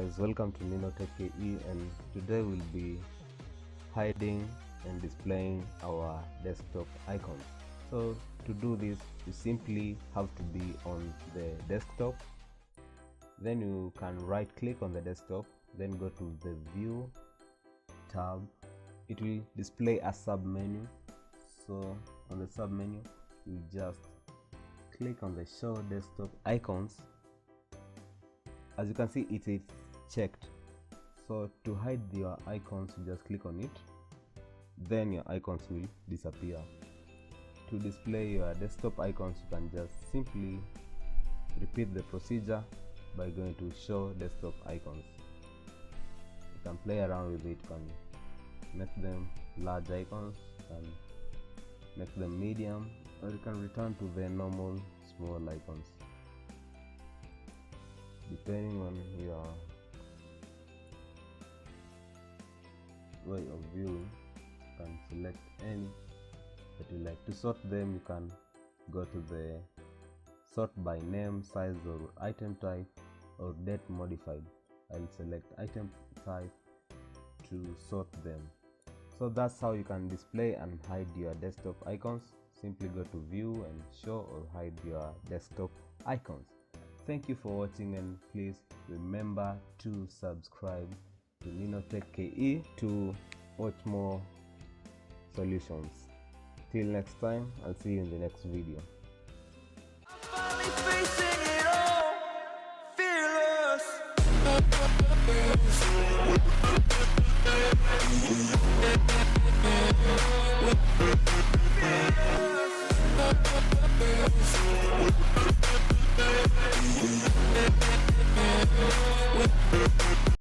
guys, welcome to Ninotech KE, and today we'll be hiding and displaying our desktop icons. So to do this, you simply have to be on the desktop. Then you can right click on the desktop, then go to the view tab. It will display a sub menu. So on the sub menu, you just click on the show desktop icons. As you can see, it is checked. So to hide your icons, you just click on it, then your icons will disappear. To display your desktop icons, you can just simply repeat the procedure by going to show desktop icons. You can play around with it, you can make them large icons, you can make them medium, or you can return to the normal small icons. Depending on your way of viewing, you can select any that you like. To sort them, you can go to the sort by name, size, or item type, or date modified. I'll select item type to sort them. So that's how you can display and hide your desktop icons. Simply go to view and show or hide your desktop icons. Thank you for watching, and please remember to subscribe to Ninotech KE to watch more solutions. Till next time, I'll see you in the next video. Fearless.